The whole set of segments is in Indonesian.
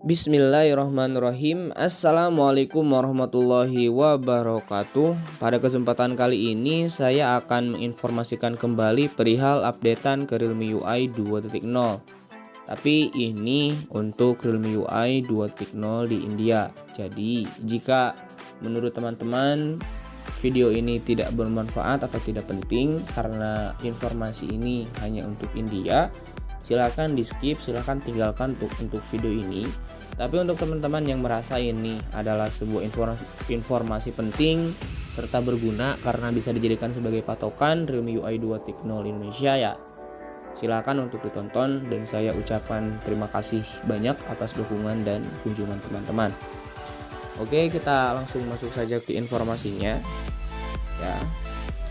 Bismillahirrahmanirrahim. Assalamualaikum warahmatullahi wabarakatuh. Pada kesempatan kali ini saya akan menginformasikan kembali perihal updatean ke Realme UI 2.0. Tapi ini untuk Realme UI 2.0 di India. Jadi jika menurut teman-teman video ini tidak bermanfaat atau tidak penting karena informasi ini hanya untuk India, silakan di skip, silakan tinggalkan untuk video ini. Tapi untuk teman-teman yang merasa ini adalah sebuah informasi penting serta berguna karena bisa dijadikan sebagai patokan Realme UI 2.0 Indonesia ya, silakan untuk ditonton dan saya ucapkan terima kasih banyak atas dukungan dan kunjungan teman-teman. Oke, kita langsung masuk saja ke informasinya ya.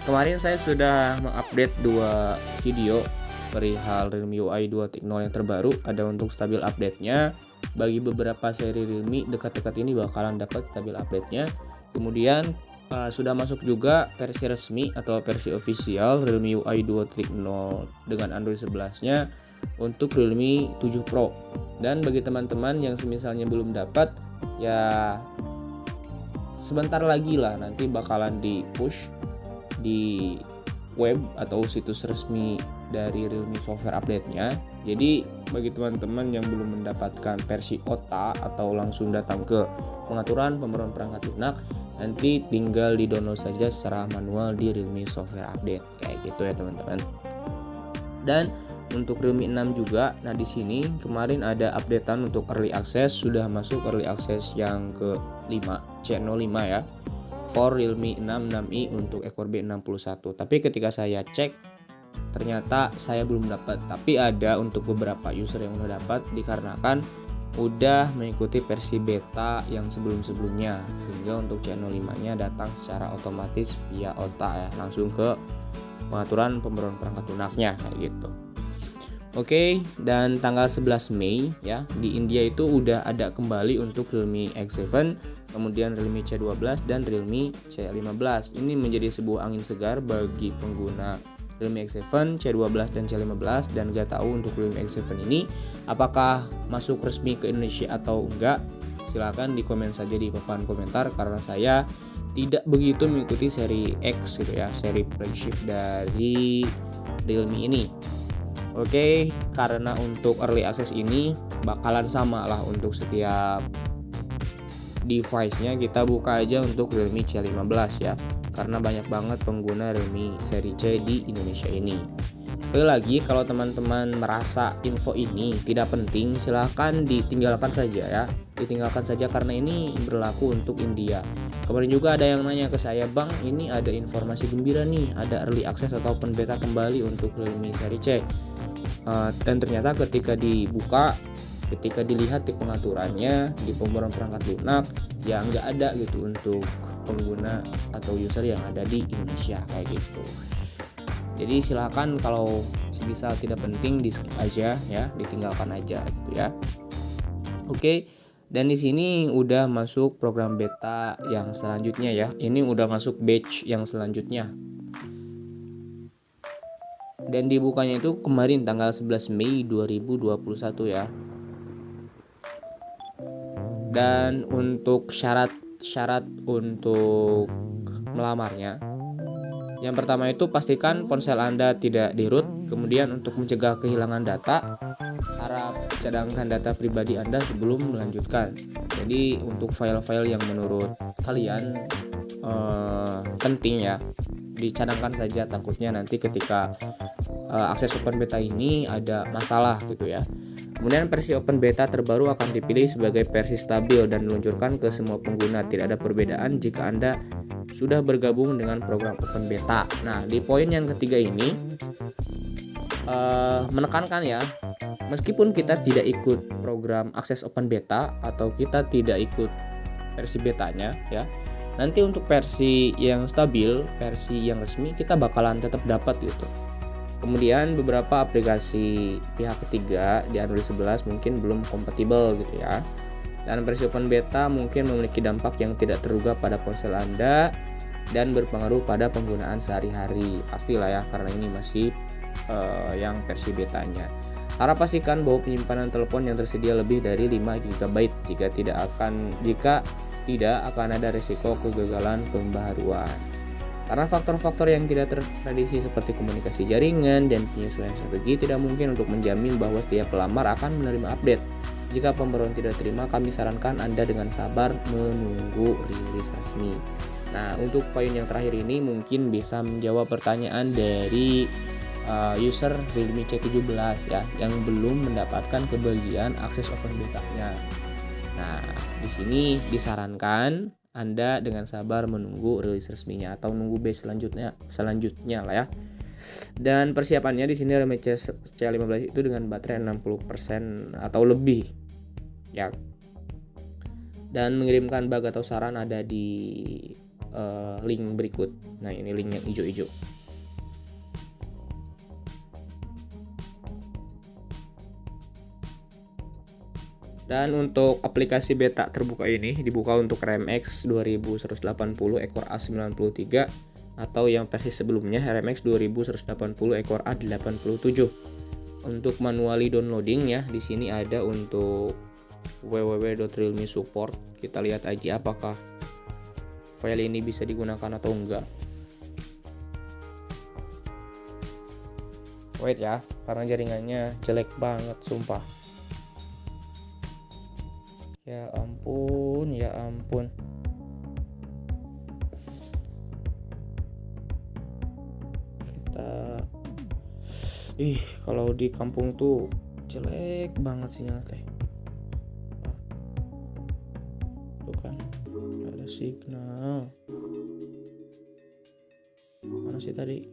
Kemarin saya sudah mengupdate 2 video perihal Realme UI 2.0 yang terbaru, ada untuk stabil update-nya. Bagi beberapa seri Realme dekat-dekat ini bakalan dapat stabil update-nya. Kemudian sudah masuk juga versi resmi atau versi official Realme UI 2.0 dengan Android 11-nya untuk Realme 7 Pro. Dan bagi teman-teman yang semisalnya belum dapat, ya sebentar lagi lah nanti bakalan di-push di web atau situs resmi dari Realme software update-nya. Jadi bagi teman-teman yang belum mendapatkan versi OTA atau langsung datang ke pengaturan pembaruan perangkat lunak, nanti tinggal di-download saja secara manual di Realme software update kayak gitu ya teman-teman. Dan untuk Realme 6 juga, nah di sini kemarin ada updatean untuk early access, sudah masuk early access yang ke-5, C05 ya. For Realme 6 6i untuk ekor B61. Tapi ketika saya cek ternyata saya belum dapat, tapi ada untuk beberapa user yang udah dapat dikarenakan udah mengikuti versi beta yang sebelum-sebelumnya, sehingga untuk C05-nya datang secara otomatis via OTA ya, langsung ke pengaturan pembaruan perangkat lunaknya kayak gitu. Oke, dan tanggal 11 Mei ya di India itu udah ada kembali untuk Realme X7, kemudian Realme C12 dan Realme C15. Ini menjadi sebuah angin segar bagi pengguna Realme X7, C12 dan C15, dan gak tahu untuk Realme X7 ini apakah masuk resmi ke Indonesia atau enggak. Silahkan di komen saja di papan komentar karena saya tidak begitu mengikuti seri X gitu ya, seri flagship dari Realme ini. Oke, karena untuk early access ini bakalan sama lah untuk setiap device-nya. Kita buka aja untuk Realme C15 ya, karena banyak banget pengguna Realme seri C di Indonesia ini. Sekali lagi, kalau teman-teman merasa info ini tidak penting, silahkan ditinggalkan saja ya, ditinggalkan saja karena ini berlaku untuk India. Kemarin juga ada yang nanya ke saya, Bang, ini ada informasi gembira nih, ada early access ataupun beta kembali untuk Realme seri C. Dan ternyata ketika dibuka, ketika dilihat di pengaturannya di pembaruan perangkat lunak, ya nggak ada gitu untuk pengguna atau user yang ada di Indonesia kayak gitu. Jadi silakan kalau sebisa tidak penting di skip aja ya, ditinggalkan aja gitu ya. Oke, dan di sini udah masuk program beta yang selanjutnya ya. Ini udah masuk batch yang selanjutnya. Dan dibukanya itu kemarin tanggal 11 Mei 2021 ya. Dan untuk syarat untuk melamarnya, yang pertama itu pastikan ponsel Anda tidak di-root. Kemudian untuk mencegah kehilangan data, harap cadangkan data pribadi Anda sebelum melanjutkan. Jadi untuk file-file yang menurut kalian penting ya, dicadangkan saja, takutnya nanti ketika akses open beta ini ada masalah gitu ya. Kemudian versi open beta terbaru akan dipilih sebagai versi stabil dan diluncurkan ke semua pengguna. Tidak ada perbedaan jika Anda sudah bergabung dengan program open beta. Nah, di poin yang ketiga ini menekankan ya, meskipun kita tidak ikut program akses open beta atau kita tidak ikut versi betanya ya, nanti untuk versi yang stabil, versi yang resmi kita bakalan tetap dapat gitu. Kemudian beberapa aplikasi pihak ketiga di Android 11 mungkin belum kompatibel gitu ya. Dan versi open beta mungkin memiliki dampak yang tidak terduga pada ponsel Anda dan berpengaruh pada penggunaan sehari-hari. Pastilah ya, karena ini masih yang versi betanya. Harap pastikan bahwa penyimpanan telepon yang tersedia lebih dari 5 GB jika tidak akan ada risiko kegagalan pembaharuan. Karena faktor-faktor yang tidak terprediksi seperti komunikasi jaringan dan penyesuaian strategi tidak mungkin untuk menjamin bahwa setiap pelamar akan menerima update. Jika pembaruan tidak terima, kami sarankan Anda dengan sabar menunggu rilis resmi. Nah, untuk poin yang terakhir ini mungkin bisa menjawab pertanyaan dari user Realme C17 ya, yang belum mendapatkan kebagian akses open beta-nya. Nah, di sini disarankan Anda dengan sabar menunggu rilis resminya atau nunggu batch selanjutnya lah ya. Dan persiapannya di sini Realme C15 itu dengan baterai 60% atau lebih ya. Dan mengirimkan bug atau saran ada di link berikut. Nah, ini link yang hijau-hijau. Dan untuk aplikasi beta terbuka ini dibuka untuk RMX 2180 ekor A93 atau yang versi sebelumnya RMX 2180 ekor A87. Untuk manually downloading ya, di sini ada untuk www.realme support. Kita lihat aja apakah file ini bisa digunakan atau enggak. Wait ya, karena jaringannya jelek banget sumpah. Ya ampun. Kalau di kampung tuh jelek banget sinyal teh. Tuh kan, ada signal. Mana sih tadi?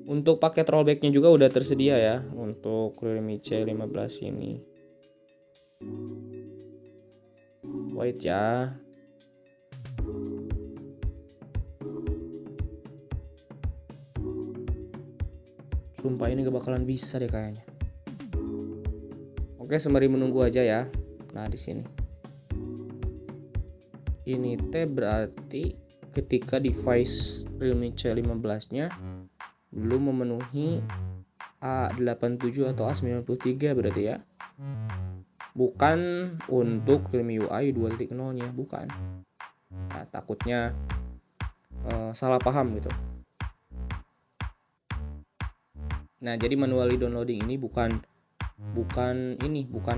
Untuk paket rollbacknya juga udah tersedia ya untuk Realme C15 ini. Wait ya. Sumpah ini gak bakalan bisa deh kayaknya. Oke, sembari menunggu aja ya. Nah, di sini. Ini teh berarti ketika device Realme C15-nya belum memenuhi A87 atau A93 berarti ya. Bukan untuk Realme UI 2.0-nya, bukan. Nah, takutnya salah paham gitu. Nah, jadi manually downloading ini bukan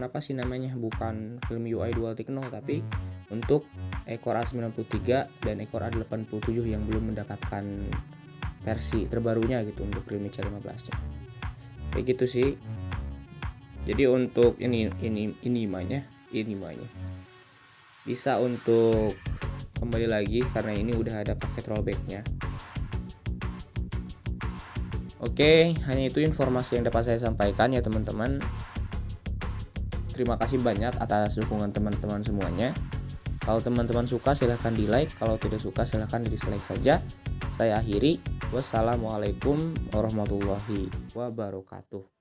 apa sih namanya? Bukan Realme UI 2.0, tapi untuk ekor A93 dan ekor A87 yang belum mendapatkan versi terbarunya gitu untuk Realme C15-nya. Kayak gitu sih. Jadi untuk ini bisa untuk kembali lagi karena ini udah ada paket rollbacknya. Oke, hanya itu informasi yang dapat saya sampaikan ya teman-teman. Terima kasih banyak atas dukungan teman-teman semuanya. Kalau teman-teman suka silahkan di like, kalau tidak suka silahkan di dislike saja. Saya akhiri. Wassalamualaikum warahmatullahi wabarakatuh.